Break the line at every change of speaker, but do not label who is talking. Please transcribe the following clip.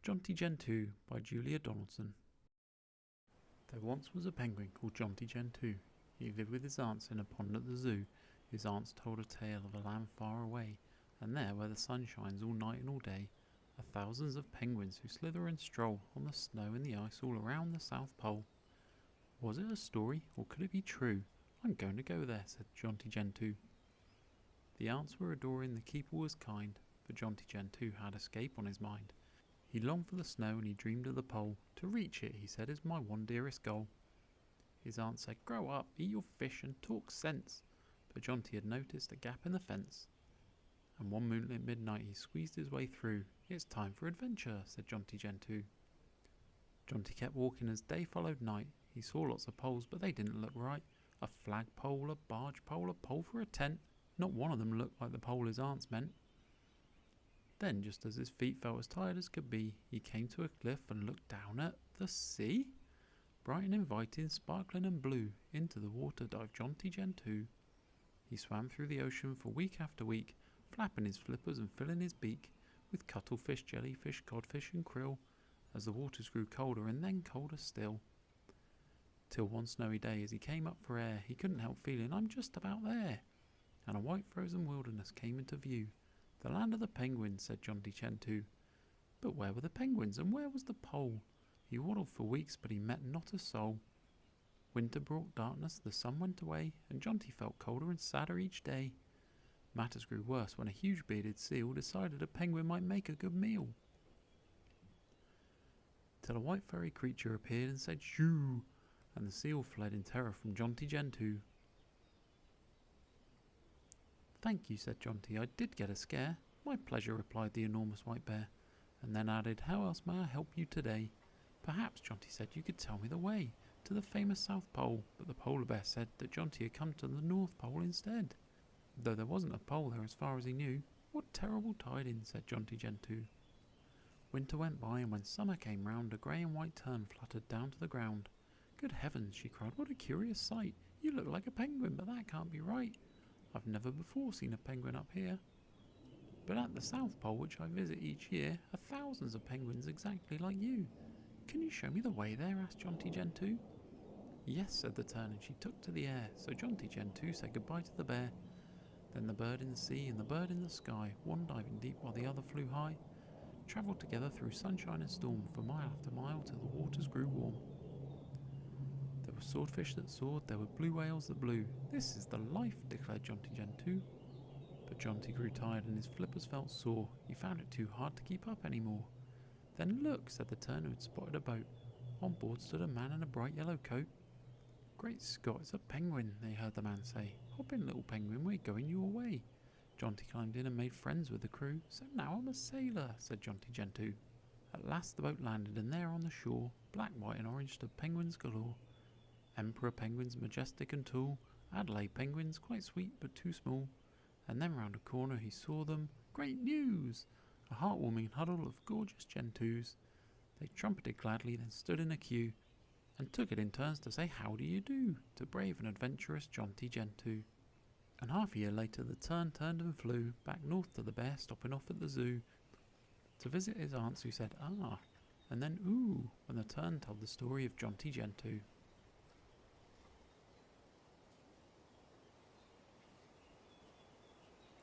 Jonty Gentoo by Julia Donaldson. There once was a penguin called Jonty Gentoo. He lived with his aunts in a pond at the zoo. His aunts told a tale of a land far away, and there where the sun shines all night and all day are thousands of penguins who slither and stroll on the snow and the ice all around the South Pole. Was it a story, or could it be true? I'm going to go there, said Jonty Gentoo. The aunts were adoring, the keeper was kind, but Jonty Gentoo had escape on his mind. He longed for the snow and he dreamed of the pole. To reach it, he said, is my one dearest goal. His aunt said, grow up, eat your fish and talk sense. But Jonty had noticed a gap in the fence. And one moonlit midnight he squeezed his way through. It's time for adventure, said Jonty Gentoo. Jonty kept walking as day followed night. He saw lots of poles, but they didn't look right. A flag pole, a barge pole, a pole for a tent. Not one of them looked like the pole his aunts meant. Then, just as his feet felt as tired as could be, he came to a cliff and looked down at the sea. Bright and inviting, sparkling and blue, into the water dived Jonty Gentoo. He swam through the ocean for week after week, flapping his flippers and filling his beak with cuttlefish, jellyfish, codfish and krill, as the waters grew colder and then colder still. Till one snowy day, as he came up for air, he couldn't help feeling, I'm just about there. And a white frozen wilderness came into view. The land of the penguins, said Jonty Gentoo. But where were the penguins, and where was the pole? He waddled for weeks, but he met not a soul. Winter brought darkness, the sun went away, and Jonty felt colder and sadder each day. Matters grew worse when a huge bearded seal decided a penguin might make a good meal. Till a white furry creature appeared and said, shoo, and the seal fled in terror from Jonty Gentoo. Thank you, said Jonty, I did get a scare. My pleasure, replied the enormous white bear, and then added, how else may I help you today? Perhaps, Jonty said, you could tell me the way to the famous South Pole, but the polar bear said that Jonty had come to the North Pole instead. Though there wasn't a pole there as far as he knew. What terrible tidings, said Jonty Gentoo. Winter went by, and when summer came round, a grey and white tern fluttered down to the ground. Good heavens, she cried, what a curious sight. You look like a penguin, but that can't be right. I've never before seen a penguin up here. But at the South Pole, which I visit each year, are thousands of penguins exactly like you. Can you show me the way there? Asked Jonty Gentoo. Yes, said the tern, and she took to the air. So Jonty Gentoo said goodbye to the bear. Then the bird in the sea and the bird in the sky, one diving deep while the other flew high, travelled together through sunshine and storm for mile after mile till the waters grew warm. There were swordfish that soared, there were blue whales that blew. This is the life, declared Jonty Gentoo. But Jonty grew tired and his flippers felt sore. He found it too hard to keep up any more. Then look, said the tern who had spotted a boat. On board stood a man in a bright yellow coat. Great Scott, it's a penguin, they heard the man say. Hop in, little penguin, we're going your way. Jonty climbed in and made friends with the crew. So now I'm a sailor, said Jonty Gentoo. At last the boat landed, and there on the shore, black, white and orange, stood penguins galore. Emperor penguins, majestic and tall, Adelaide penguins, quite sweet but too small. And then round a corner he saw them. Great news! A heartwarming huddle of gorgeous Gentoos. They trumpeted gladly, then stood in a queue, and took it in turns to say how do you do to brave and adventurous Jonty Gentoo. And half a year later the tern turned and flew back north to the bear, stopping off at the zoo to visit his aunts, who said ah, and then ooh, when the tern told the story of Jonty Gentoo.